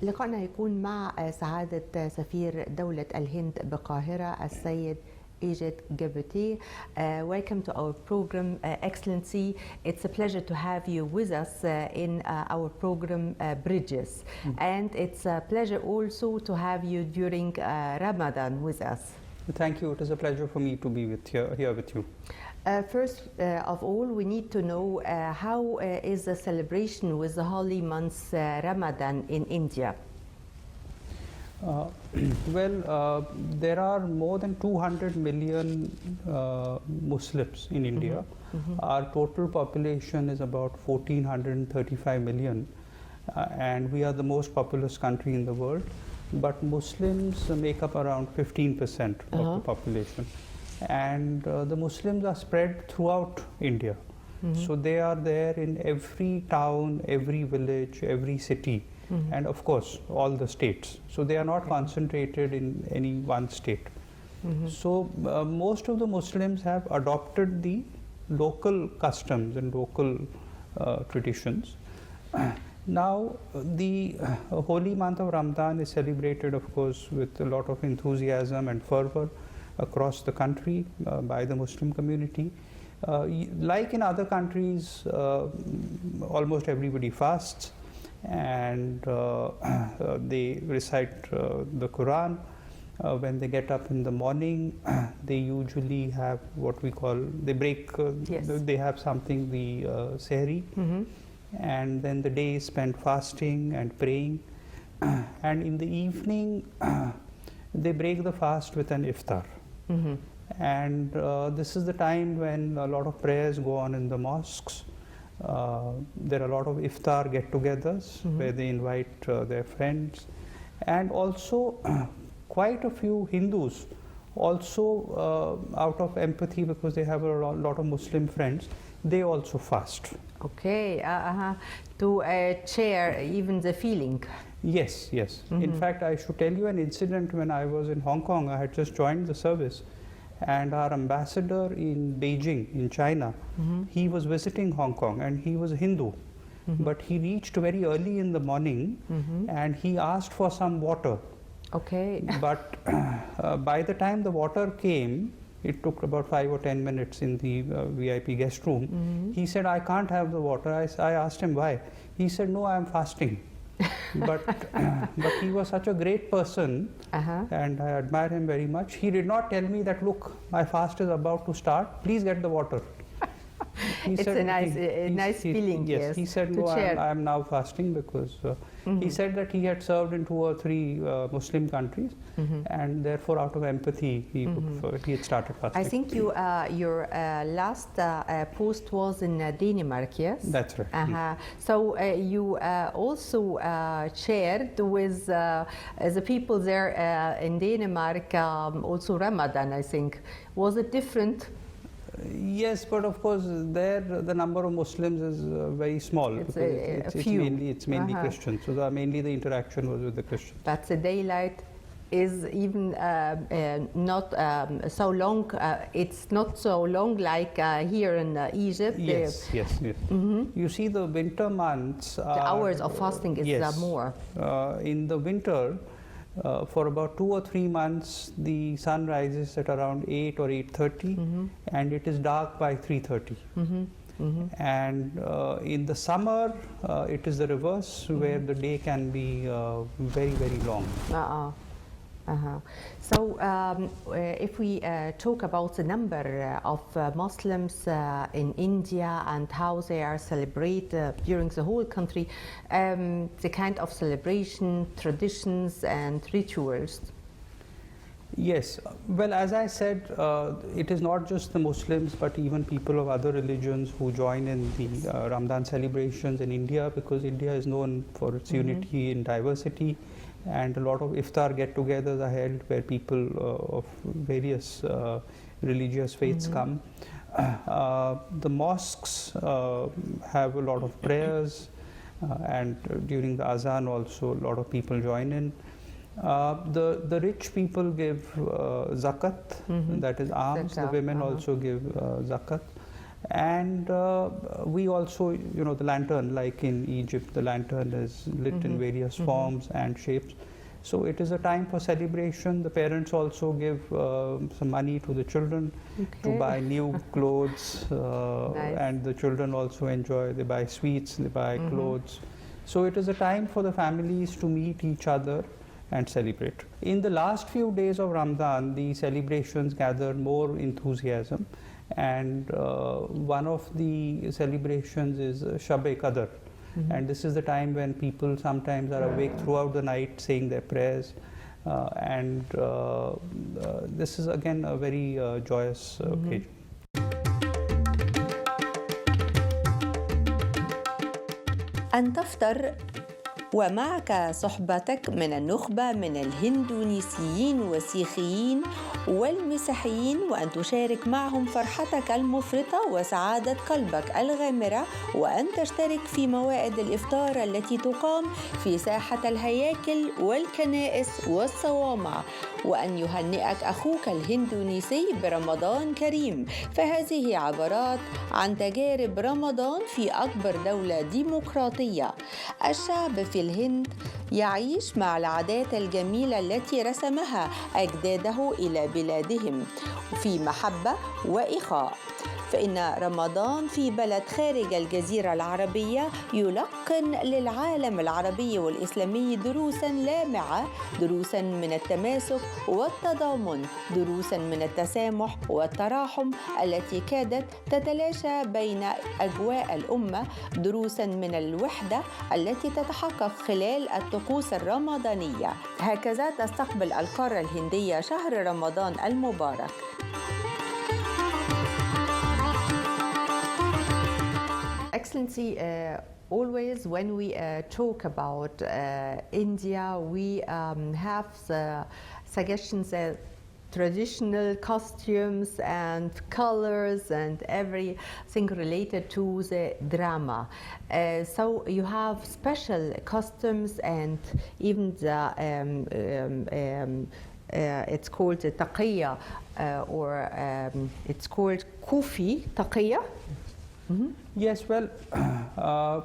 لقاءنا هيكون مع سعادة سفير دولة الهند بالقاهرة السيد كبيرة. Welcome to our program, Excellency. It's a pleasure to have you with us in our program Bridges. And it's a pleasure also to have you during Ramadan with us. Thank you. It is a pleasure for me to be here with you. First of all, we need to know how is the celebration with the holy month Ramadan in India? There are more than 200 million Muslims in India. Our total population is about 1435 million, and we are the most populous country in the world. But Muslims make up around 15% of the population. And the Muslims are spread throughout India. So they are there in every town, every village, every city, and of course all the states. So they are not concentrated in any one state. So most of the Muslims have adopted the local customs and local traditions. Now the holy month of Ramadan is celebrated, of course, with a lot of enthusiasm and fervor across the country by the Muslim community. Like in other countries, almost everybody fasts, and they recite the Quran. When they get up in the morning, they usually have what we call, they have something, the sehri, and then the day is spent fasting and praying. And in the evening, they break the fast with an iftar. And this is the time when a lot of prayers go on in the mosques. There are a lot of iftar get-togethers where they invite their friends, and also quite a few Hindus also out of empathy, because they have a lot of Muslim friends, they also fast. Okay, to share even the feeling. Yes, yes. In fact, I should tell you an incident. When I was in Hong Kong, I had just joined the service, and our ambassador in Beijing, in China, he was visiting Hong Kong, and he was a Hindu. But he reached very early in the morning, and he asked for some water. Okay. But by the time the water came, it took about 5 or 10 minutes in the VIP guest room. He said, "I can't have the water." I asked him why. He said, "No, I am fasting." but he was such a great person, and I admire him very much. He did not tell me that, "Look, my fast is about to start, please get the water." It's a nice feeling. Yes, he said, "No, I am now fasting," because he said that he had served in 2 or 3 Muslim countries, and therefore out of empathy he had started fasting. I think your last post was in Denmark, yes? That's right. So you also shared with the people there in Denmark also Ramadan, I think. Was it different? Yes, but of course there the number of Muslims is very small. It's mainly Christians, so mainly the interaction was with the Christians. But the daylight is even not so long. It's not so long like here in Egypt. Yes. You see, the winter months, the hours of fasting is more. In the winter, for about 2 or 3 months, the sun rises at around 8 or 8:30, and it is dark by 3:30. And in the summer, it is the reverse, where the day can be very, very long. So if we talk about the number of Muslims in India and how they are celebrated during the whole country, the kind of celebration, traditions and rituals. Yes, well, as I said, it is not just the Muslims, but even people of other religions who join in the Ramadan celebrations in India, because India is known for its unity in diversity. And a lot of iftar get-togethers are held where people of various religious faiths come. The mosques have a lot of prayers, and during the azan also a lot of people join in. The rich people give zakat, that is alms. The women also give zakat. And we also, the lantern, like in Egypt, the lantern is lit in various forms and shapes. So it is a time for celebration. The parents also give some money to the children to buy new clothes, Nice. and the children also enjoy. They buy sweets, they buy clothes. So it is a time for the families to meet each other and celebrate. In the last few days of Ramadan, the celebrations gather more enthusiasm, and one of the celebrations is Shab-e-Qadr. And this is the time when people sometimes are awake throughout the night saying their prayers, and this is again a very joyous occasion. أن تفطر ومعك صحبتك من النخبة من الهندونيسيين والسيخيين والمسيحيين، وأن تشارك معهم فرحتك المفرطة وسعادة قلبك الغامرة، وأن تشترك في موائد الإفطار التي تقام في ساحة الهياكل والكنائس والصوامع، وأن يهنئك أخوك الهندونيسي برمضان كريم. فهذه عبارات عن تجارب رمضان في أكبر دولة ديمقراطية. الشعب في الهند يعيش مع العادات الجميلة التي رسمها أجداده إلى بلادهم في محبة وإخاء. فإن رمضان في بلد خارج الجزيرة العربية يلقن للعالم العربي والإسلامي دروساً لامعة، دروساً من التماسك والتضامن، دروساً من التسامح والتراحم التي كادت تتلاشى بين أجواء الأمة، دروساً من الوحدة التي تتحقق خلال الطقوس الرمضانية. هكذا تستقبل القارة الهندية شهر رمضان المبارك. Excellency, always when we talk about India, we have the suggestions that traditional costumes and colors and everything related to the drama. So you have special costumes and even the it's called the taqiyya, or it's called kufi taqiyya. Yes, well, a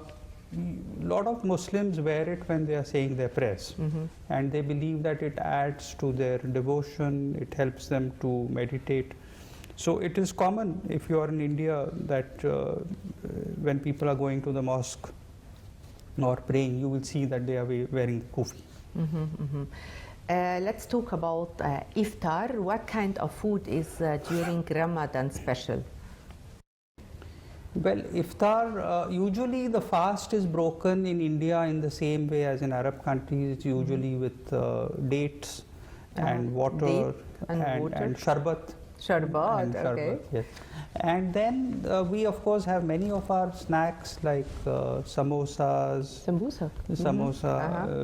lot of Muslims wear it when they are saying their prayers, and they believe that it adds to their devotion, it helps them to meditate. So it is common, if you are in India, that when people are going to the mosque or praying, you will see that they are wearing the kufi. Let's talk about iftar. What kind of food is during Ramadan special? Well, iftar, usually the fast is broken in India in the same way as in Arab countries. It's usually with dates and water and sharbat. Sharbat, okay. Yes. And then we of course have many of our snacks like samosas,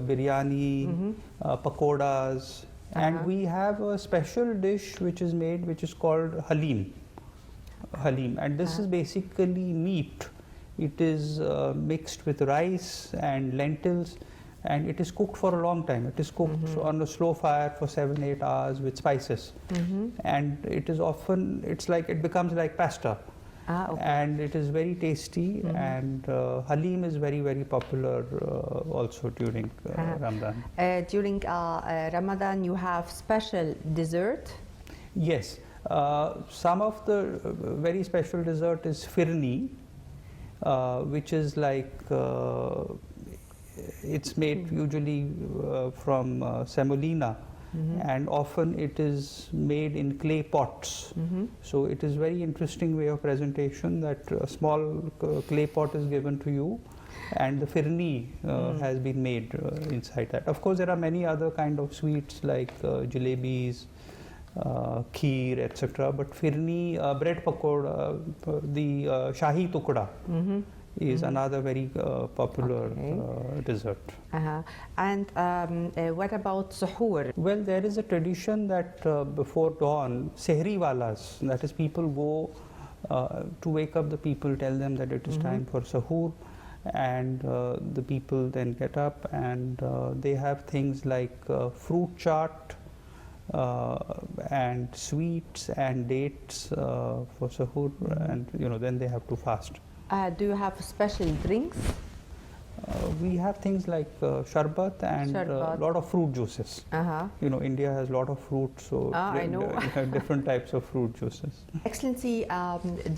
biryani, pakodas, and we have a special dish which is made which is called halim, and this is basically meat. It is mixed with rice and lentils, and it is cooked for a long time. It is cooked on a slow fire for 7-8 hours with spices, and it is often, it becomes like pasta, and it is very tasty. And halim is very, very popular also during Ramadan. During Ramadan you have special dessert? Yes, some of the very special dessert is firni, which is like it's made usually from semolina, and often it is made in clay pots. So it is very interesting way of presentation that a small clay pot is given to you, and the firni has been made inside that. Of course, there are many other kind of sweets like jalebis, kheer, etc. But firni, bread pakoda, the shahi tukda is another very popular dessert. And what about suhoor? Well, there is a tradition that before dawn, sehri walas, that is people go to wake up the people, tell them that it is time for suhoor, and the people then get up and they have things like fruit chaat, and sweets and dates for sahur, and then they have to fast. Do you have special drinks? We have things like sharbat and a lot of fruit juices. India has a lot of fruit, so I know. you have different types of fruit juices. Excellency,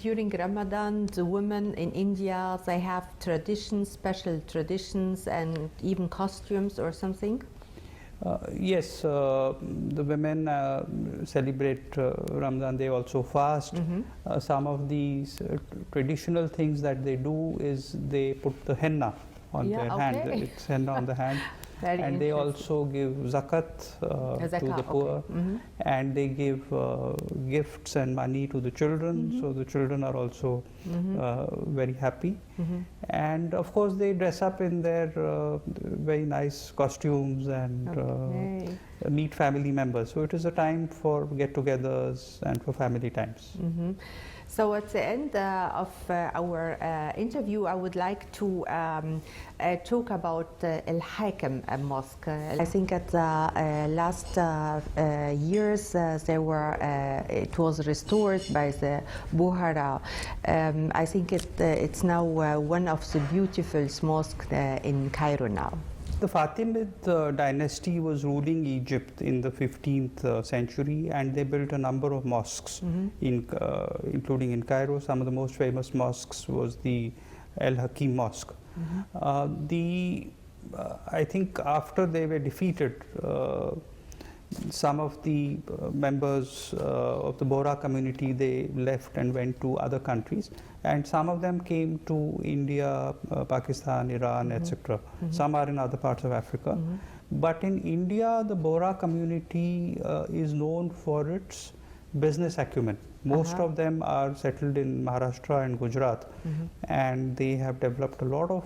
during Ramadan, the women in India, they have traditions, special traditions, and even costumes or something? Yes, the women celebrate Ramadan. They also fast. Some of these traditional things that they do is they put the henna on their hand. It's henna on the hand. And they also give zakat to the poor, and they give gifts and money to the children, so the children are also very happy. And of course they dress up in their very nice costumes and meet family members, so it is a time for get-togethers and for family times. So at the end of our interview, I would like to talk about Al-Hakim Mosque. I think at the last years it was restored by the Buhara. I think it's now one of the beautiful mosques in Cairo now. The Fatimid dynasty was ruling Egypt in the 15th century, and they built a number of mosques, including in Cairo. Some of the most famous mosques was the Al-Hakim Mosque. I think after they were defeated, some of the members of the Bohra community, they left and went to other countries, and some of them came to India, Pakistan, Iran, etc. Some are in other parts of Africa. But in India, the Bohra community is known for its business acumen. Most of them are settled in Maharashtra and Gujarat, and they have developed a lot of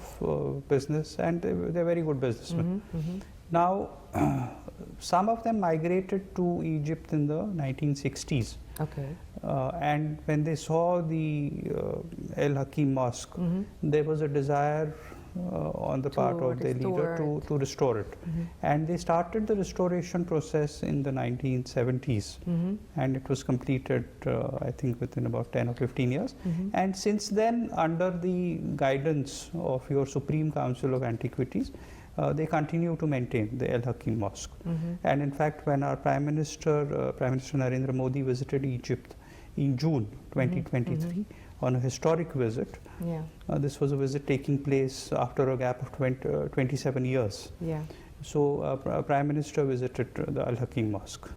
business, and they're very good businessmen. Now, some of them migrated to Egypt in the 1960s. And when they saw the Al-Hakim Mosque, there was a desire on the part of their leader to restore it. And they started the restoration process in the 1970s. And it was completed, I think, within about 10 or 15 years. And since then, under the guidance of your Supreme Council of Antiquities, they continue to maintain the Al-Hakim Mosque. And in fact, when our Prime Minister Narendra Modi visited Egypt in June 2023 on a historic visit, this was a visit taking place after a gap of 27 years. So our Prime Minister visited the Al-Hakim Mosque.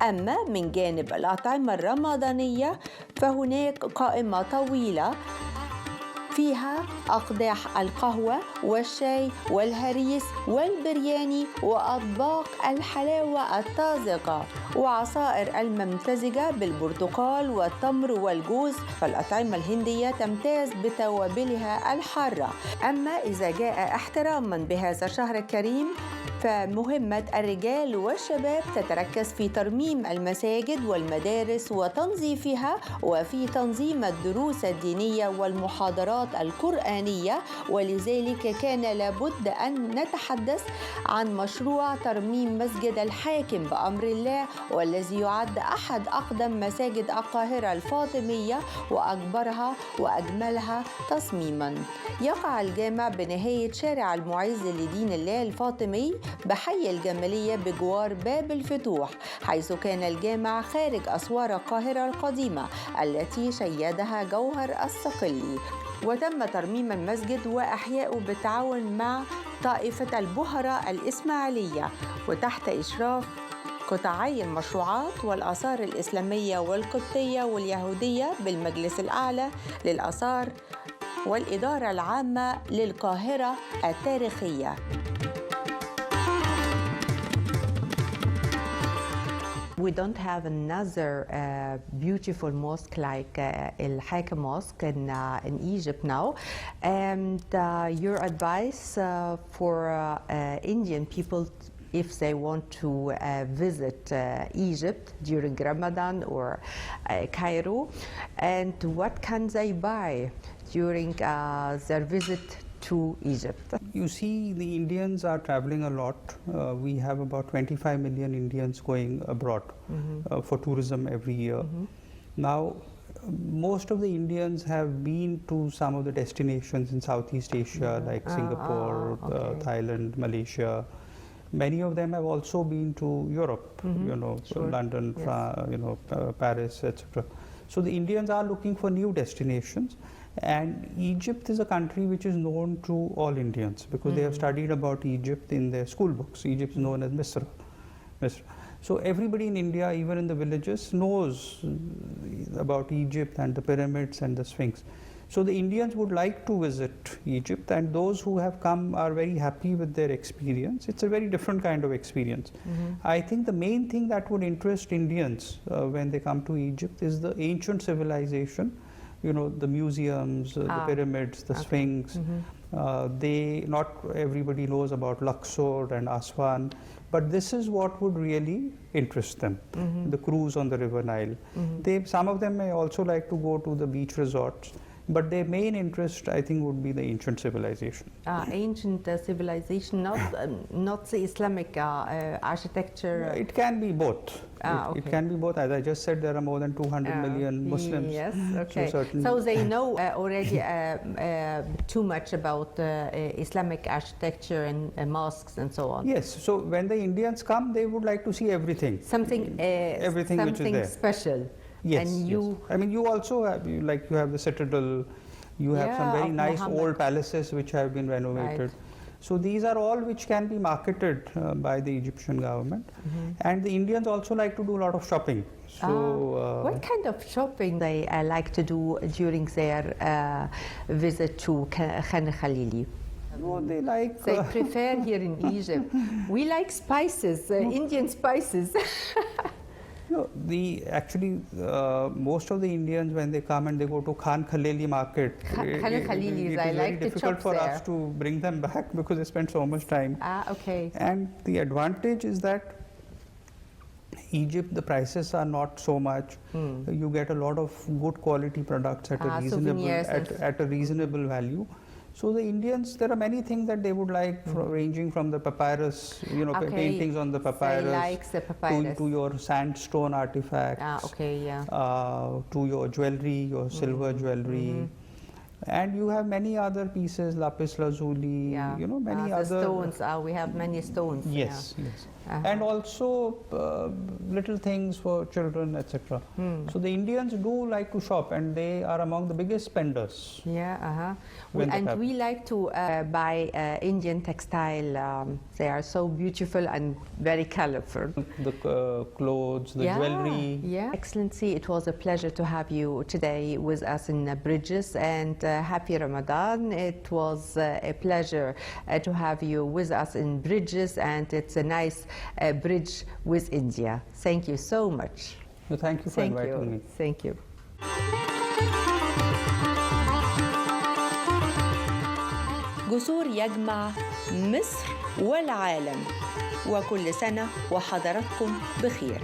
أما من جانب الأطعمة الرمضانية فهناك قائمة طويلة فيها أقداح القهوة والشاي والهريس والبرياني وأطباق الحلاوة الطازجة وعصائر الممتزجة بالبرتقال والتمر والجوز. فالأطعمة الهندية تمتاز بتوابلها الحارة. أما إذا جاء احتراما بهذا الشهر الكريم فمهمة الرجال والشباب تتركز في ترميم المساجد والمدارس وتنظيفها وفي تنظيم الدروس الدينية والمحاضرات القرآنية. ولذلك كان لابد أن نتحدث عن مشروع ترميم مسجد الحاكم بأمر الله، والذي يعد أحد أقدم مساجد القاهرة الفاطمية وأكبرها وأجملها تصميما. يقع الجامع بنهاية شارع المعز لدين الله الفاطمي بحي الجمالية بجوار باب الفتوح، حيث كان الجامع خارج أسوار القاهرة القديمة التي شيدها جوهر الصقلي. وتم ترميم المسجد وإحياؤه بالتعاون مع طائفة البهرة الإسماعيلية وتحت إشراف قطاعي المشروعات والآثار الإسلامية والقبطية واليهودية بالمجلس الأعلى للآثار والإدارة العامة للقاهرة التاريخية. We don't have another beautiful mosque like Al-Hakim Mosque in Egypt now. And your advice for Indian people if they want to visit Egypt during Ramadan or Cairo, and what can they buy during their visit to Egypt? You see, the Indians are traveling a lot. We have about 25 million Indians going abroad for tourism every year. Now, most of the Indians have been to some of the destinations in Southeast Asia, like Singapore, Thailand, Malaysia. Many of them have also been to Europe, London, Paris, etc. So the Indians are looking for new destinations, and Egypt is a country which is known to all Indians because they have studied about Egypt in their school books. Egypt is known as Misr. So everybody in India, even in the villages, knows about Egypt and the pyramids and the Sphinx. So the Indians would like to visit Egypt, and those who have come are very happy with their experience. It's a very different kind of experience. I think the main thing that would interest Indians when they come to Egypt is the ancient civilization, the museums, the pyramids, the Sphinx. Not everybody knows about Luxor and Aswan, but this is what would really interest them, the cruise on the River Nile. Some of them may also like to go to the beach resorts, but their main interest, I think, would be the ancient civilization. Ancient civilization, not the Islamic architecture? It can be both. It can be both. As I just said, there are more than 200 million Muslims. Yes, okay. So they know already too much about Islamic architecture and mosques and so on. Yes, so when the Indians come, they would like to see everything. Something which is there. Special. Yes, and yes. I mean, you also have, you have the citadel, you have some very nice old palaces which have been renovated. Right. So these are all which can be marketed by the Egyptian government. And the Indians also like to do a lot of shopping. So, what kind of shopping they like to do during their visit to Khan Khalili? No, they like... They prefer here in Egypt. We like spices, Indian spices. No, most of the Indians, when they come and they go to Khan Khalili market, it is very difficult for us to bring them back because they spend so much time. Okay. And the advantage is that Egypt, the prices are not so much. You get a lot of good quality products at a reasonable value. So the Indians, there are many things that they would like, ranging from the papyrus, paintings on the papyrus, they like the papyrus. To your sandstone artifacts, to your jewelry, your silver jewelry. And you have many other pieces, lapis lazuli, many other stones. We have many stones. Yes, yes. And also little things for children, etc. So the Indians do like to shop, and they are among the biggest spenders. And we like to buy Indian textile. They are so beautiful and very colorful. The clothes, the jewelry. Excellency, it was a pleasure to have you today with us in Bridges, and happy Ramadan. It was a pleasure to have you with us in Bridges, and it's a nice bridge with India. Thank you so much. No, thank you for inviting me. Thank you. جسور يجمع مصر والعالم، وكل سنة وحضراتكم بخير.